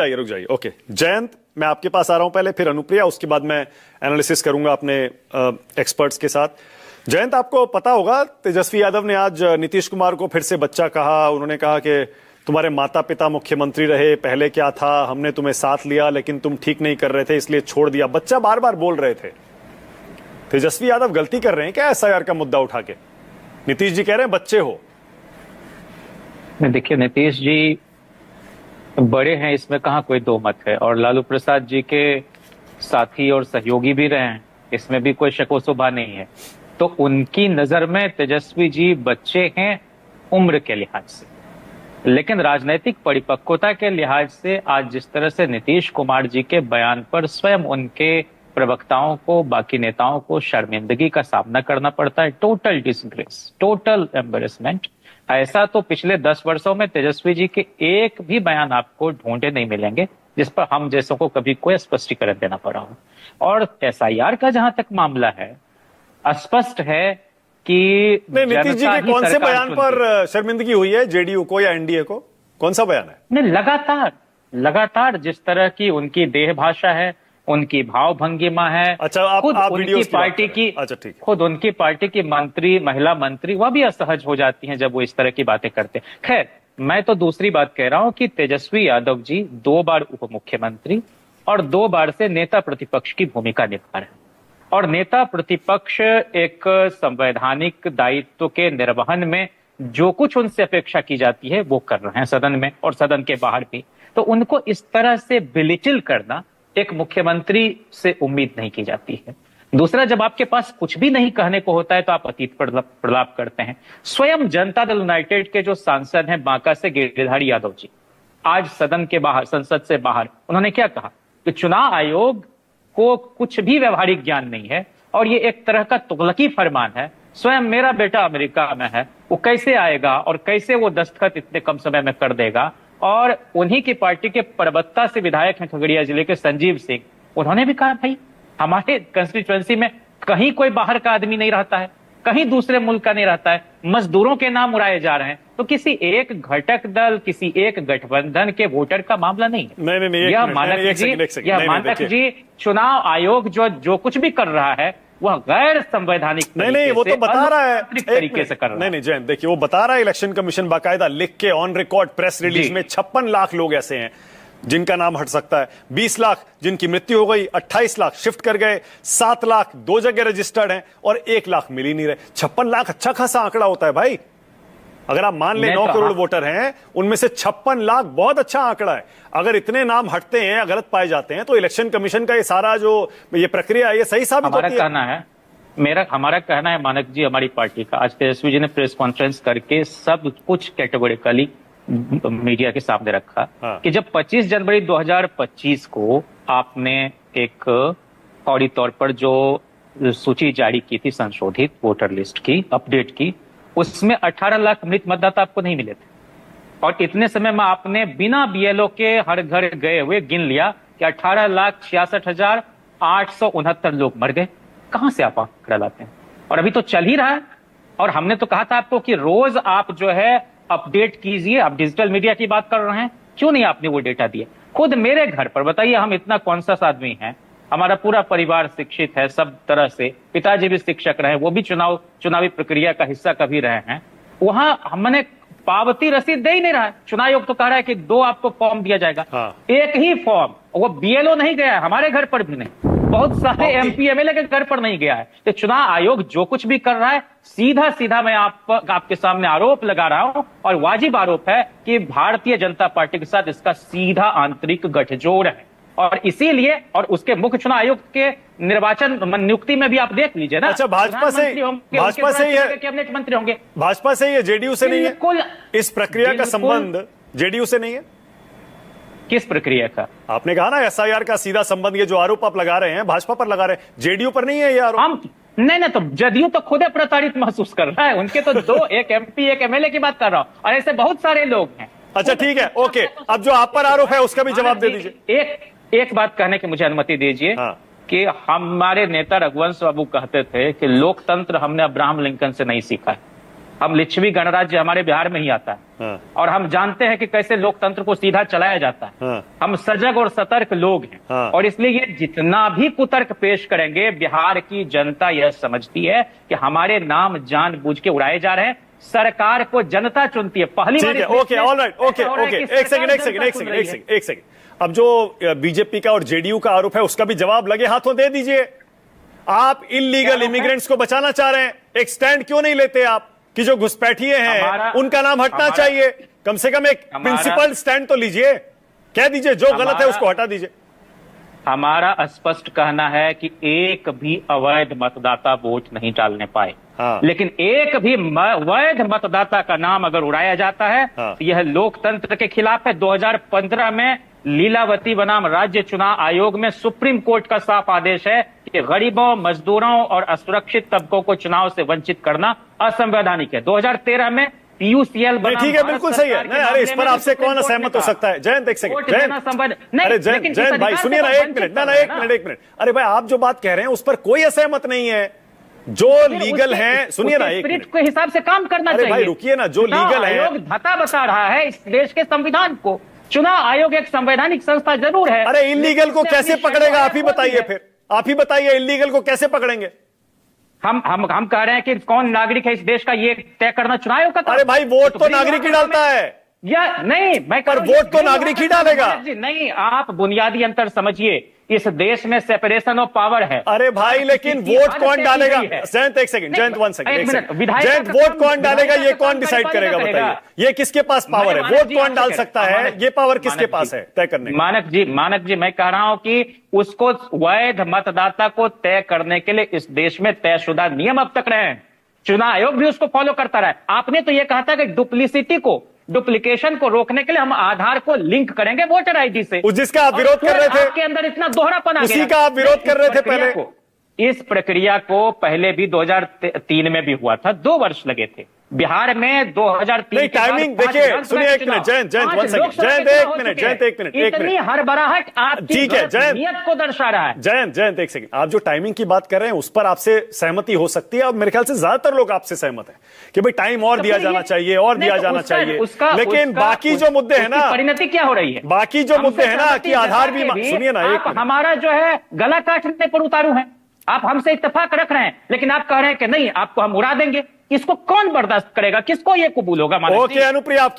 रुक जाइए। ओके जयंत, मैं आपके पास आ रहा हूं पहले, फिर अनुप्रिया, उसके बाद मैं एनालिसिस करूंगा अपने एक्सपर्ट्स के साथ। जयंत, आपको पता होगा तेजस्वी यादव ने आज नीतीश कुमार को फिर से बच्चा कहा। उन्होंने कहा कि तुम्हारे माता पिता मुख्यमंत्री रहे, पहले क्या था, हमने तुम्हें साथ लिया लेकिन तुम ठीक नहीं कर रहे थे इसलिए छोड़ दिया। बच्चा बार बार बोल रहे थे। तेजस्वी यादव गलती कर रहे हैं क्या एसआईआर का मुद्दा उठा के? नीतीश जी कह रहे हैं बच्चे हो। देखिए, नीतीश जी बड़े हैं, इसमें कहाँ कोई दो मत है, और लालू प्रसाद जी के साथी और सहयोगी भी रहे हैं, इसमें भी कोई शक व शुबा नहीं है। तो उनकी नजर में तेजस्वी जी बच्चे हैं उम्र के लिहाज से, लेकिन राजनीतिक परिपक्वता के लिहाज से आज जिस तरह से नीतीश कुमार जी के बयान पर स्वयं उनके प्रवक्ताओं को, बाकी नेताओं को शर्मिंदगी का सामना करना पड़ता है, टोटल डिसग्रेस, टोटल एम्बेरसमेंट, ऐसा तो पिछले 10 वर्षों में तेजस्वी जी के एक भी बयान आपको ढूंढे नहीं मिलेंगे जिस पर हम जैसों को कभी कोई स्पष्टीकरण देना पड़ा हो। और एसआईआर का जहां तक मामला है, स्पष्ट है कि नीतीश जी के कौन से बयान पर शर्मिंदगी हुई है? जेडीयू को या एनडीए को? कौन सा बयान है? नहीं, लगातार जिस तरह की उनकी देह भाषा है, उनकी भाव भंगिमा है। अच्छा, खुद आप उनकी पार्टी की, अच्छा ठीक, खुद उनकी पार्टी की मंत्री, महिला मंत्री, वह भी असहज हो जाती हैं जब वो इस तरह की बातें करते हैं। खैर, मैं तो दूसरी बात कह रहा हूं कि तेजस्वी यादव जी 2 बार उप मुख्यमंत्री और 2 बार से नेता प्रतिपक्ष की भूमिका निभा रहे हैं, और नेता प्रतिपक्ष एक संवैधानिक दायित्व के निर्वहन में जो कुछ उनसे अपेक्षा की जाती है वो कर रहे हैं सदन में और सदन के बाहर भी। तो उनको इस तरह से बिलिटिल करना एक मुख्यमंत्री से उम्मीद नहीं की जाती है। दूसरा, जब आपके पास कुछ भी नहीं कहने को होता है तो आप अतीत पर प्रलाप करते हैं। स्वयं जनता दल यूनाइटेड के जो सांसद हैं बांका से गिरिधारी यादव जी, आज सदन के बाहर, संसद से बाहर, उन्होंने क्या कहा कि चुनाव आयोग को कुछ भी व्यवहारिक ज्ञान नहीं है और ये एक तरह का तुगलकी फरमान है। स्वयं मेरा बेटा अमेरिका में है, वो कैसे आएगा और कैसे वो दस्तखत इतने कम समय में कर देगा। और उन्हीं की पार्टी के परबत्ता से विधायक हैं खगड़िया जिले के संजीव सिंह, उन्होंने भी कहा भाई हमारे कंस्टिट्यूएंसी में कहीं कोई बाहर का आदमी नहीं रहता है, कहीं दूसरे मुल्क का नहीं रहता है, मजदूरों के नाम उड़ाए जा रहे हैं। तो किसी एक घटक दल, किसी एक गठबंधन के वोटर का मामला नहीं है। नहीं, यह मानक जी चुनाव आयोग जो कुछ भी कर रहा है वह गैर संवैधानिक नहीं, वो तो बता रहा है तरीके से कर रहा है। नहीं जयंत, देखिए वो बता रहा है, इलेक्शन कमीशन बाकायदा लिख के ऑन रिकॉर्ड प्रेस रिलीज में 56 लाख लोग ऐसे हैं जिनका नाम हट सकता है, 20 लाख जिनकी मृत्यु हो गई, 28 लाख शिफ्ट कर गए, 7 लाख 2 जगह रजिस्टर्ड हैं और 1 लाख मिल ही नहीं रहे। 56 लाख अच्छा खासा आंकड़ा होता है भाई। अगर आप मान लें 9 करोड़ वोटर हैं, उनमें से 56 लाख बहुत अच्छा आंकड़ा है। अगर इतने नाम हटते हैं या गलत पाए जाते हैं तो इलेक्शन कमीशन का ये सारा जो ये प्रक्रिया है ये सही साबित होती है। हमारा कहना है मानक जी, हमारी पार्टी का, आज तेजस्वी जी ने प्रेस कॉन्फ्रेंस करके सब कुछ कैटेगोरिकली मीडिया के सामने रखा। हाँ। कि जब 25 जनवरी 2025 को आपने एक फौरी तौर पर जो सूची जारी की थी, संशोधित वोटर लिस्ट की, अपडेट की, उसमें 18 लाख मृत मतदाता आपको नहीं मिले थे, और इतने समय में आपने बिना बीएलओ के हर घर गए हुए गिन लिया कि 18,66,869 लोग मर गए। कहां से आप आंकड़ा लाते हैं? और अभी तो चल ही रहा है। और हमने तो कहा था आपको कि रोज आप जो है अपडेट कीजिए। आप डिजिटल मीडिया की बात कर रहे हैं, क्यों नहीं आपने वो डेटा दिया? खुद मेरे घर पर बताइए, हम इतना कॉन्शियस आदमी हैं, हमारा पूरा परिवार शिक्षित है सब तरह से, पिताजी भी शिक्षक रहे, वो भी चुनावी प्रक्रिया का हिस्सा कभी रहे हैं। वहां हमने पावती रसीद दे ही नहीं रहा है। चुनाव आयोग तो कह रहा है कि 2 आपको फॉर्म दिया जाएगा। हाँ। एक ही फॉर्म, वो बीएलओ नहीं गया है, हमारे घर पर भी नहीं, बहुत सारे एमपी एमएलए के घर पर नहीं गया है। तो चुनाव आयोग जो कुछ भी कर रहा है, सीधा मैं आपके सामने आरोप लगा रहा हूं, और वाजिब आरोप है कि भारतीय जनता पार्टी के साथ इसका सीधा आंतरिक गठजोड़ है। और इसीलिए, और उसके मुख्य चुनाव आयोग के निर्वाचन नियुक्ति में भी आप देख लीजिए ना। अच्छा, भाजपा से ही है, कैबिनेट मंत्री होंगे, भाजपा से ही है, जेडीयू से नहीं है। इस प्रक्रिया का संबंध जेडीयू से नहीं है। किस प्रक्रिया का? आपने कहा ना एसआईआर का सीधा संबंध, ये जो आरोप आप लगा रहे हैं भाजपा पर लगा रहे हैं, जेडीयू पर नहीं है ये आरोप। हम नहीं, तो जदयू तो खुद प्रताड़ित महसूस कर रहा है। उनके तो 2, एक एमपी एक एमएलए की बात कर रहा हूं, और ऐसे बहुत सारे लोग हैं। अच्छा ठीक है, ओके, अब जो आप पर आरोप है उसका भी जवाब दे दीजिए। एक बात कहने की मुझे अनुमति दीजिए। हाँ। कि हमारे नेता रघुवंश बाबू कहते थे कि लोकतंत्र हमने अब्राहम लिंकन से नहीं सीखा है, हम लिच्छवी गणराज्य हमारे बिहार में ही आता है। हाँ। और हम जानते हैं कि कैसे लोकतंत्र को सीधा चलाया जाता है। हाँ। हम सजग और सतर्क लोग हैं। हाँ। और इसलिए ये जितना भी कुतर्क पेश करेंगे, बिहार की जनता यह समझती है कि हमारे नाम जानबूझ के उड़ाए जा रहे हैं। सरकार को जनता चुनती है। पहली बार ठीक है, ओके, ऑलराइट, ओके, ओके, एक सेकंड। अब जो बीजेपी का और जेडीयू का आरोप है उसका भी जवाब लगे हाथों दे दीजिए। आप इलीगल इमिग्रेंट्स को बचाना चाह रहे हैं, एक स्टैंड क्यों नहीं लेते आप कि जो घुसपैठिए हैं उनका नाम हटना चाहिए? कम से कम एक प्रिंसिपल स्टैंड तो लीजिए, कह दीजिए जो गलत है उसको हटा दीजिए। हमारा स्पष्ट कहना है कि एक भी अवैध मतदाता वोट नहीं डालने पाए। हाँ। लेकिन एक भी वैध मतदाता का नाम अगर उड़ाया जाता है, हाँ। तो यह लोकतंत्र के खिलाफ है। 2015 में लीलावती बनाम राज्य चुनाव आयोग में सुप्रीम कोर्ट का साफ आदेश है कि गरीबों, मजदूरों और असुरक्षित तबकों को चुनाव से वंचित करना असंवैधानिक है। 2013 में पीयूसीएल ठीक है, बिल्कुल सही है। नहीं, अरे इस पर आपसे कौन असहमत हो सकता है? जयंत, एक सेकंड, अरे जयंत भाई सुनिए ना, एक मिनट। अरे भाई, आप जो बात कह रहे हैं उस पर कोई असहमत नहीं है। जो लीगल है, सुनिए ना, एक मिनट के हिसाब से काम करना चाहिए। भाई रुकिए ना, जो लीगल है, आयोग धता बता रहा है इस देश के संविधान को। चुनाव आयोग एक संवैधानिक संस्था जरूर है। अरे इलीगल को कैसे पकड़ेगा? आप ही बताइए, फिर आप ही बताइए, इलीगल को कैसे पकड़ेंगे? हम कह रहे हैं कि कौन नागरिक है इस देश का, ये तय करना चुनाव आयोग का। अरे भाई, वोट तो नागरिक ही डालता है या नहीं? मैं पर वोट तो नागरिक ही डालेगा। नहीं, आप बुनियादी अंतर समझिए। इस देश में सेपरेशन ऑफ पावर है। अरे भाई, लेकिन वोट कौन डालेगा? जयंत, एक second, Jayant, one second, Jayant, vote कौन डालेगा ये कौन डिसाइड करेगा? बताइए, ये किसके पास पावर है? वोट कौन डाल सकता है? ये पावर किसके पास है तय करने? मानक जी, मैं कह रहा हूं कि उसको वैध मतदाता को तय करने के लिए इस देश में तयशुदा नियम अब तक रहे हैं। चुनाव आयोग भी उसको फॉलो करता रहा है। आपने तो ये कहा था कि डुप्लीकेशन को रोकने के लिए हम आधार को लिंक करेंगे वोटर आईडी से, जिसका आप विरोध कर रहे थे। आपके अंदर इतना दोहरापन आ गया। उसी का आप विरोध कर रहे थे पहले। इस प्रक्रिया को पहले भी 2003 में भी हुआ था, 2 वर्ष लगे थे। बिहार में 2003 नहीं, टाइमिंग देखिए, सुनिए, एक minute, Jayant, one second, Jayant, एक मिनट, इतनी हड़बड़ाहट आपकी ठीक है, जयंत, नियत को दर्शा रहा है। जयंत, एक सेकंड, आप जो टाइमिंग की बात कर रहे हैं उस पर आपसे सहमति हो सकती है, और मेरे ख्याल से ज्यादातर लोग आपसे सहमत हैं कि भाई टाइम और दिया जाना चाहिए, और दिया जाना चाहिए। लेकिन बाकी जो मुद्दे हैं ना, परिणति क्या हो रही है? बाकी जो मुद्दे हैं ना कि आधार भी, सुनिए ना, आप हमारा जो है गला काटने पर उतारू हैं। आप हमसे इत्तेफाक रख रहे हैं, लेकिन आप कह रहे हैं कि नहीं, आपको हम उड़ा देंगे। इसको कौन बर्दाश्त करेगा? किसको ये कबूल होगा? ओके अनुप्रिया,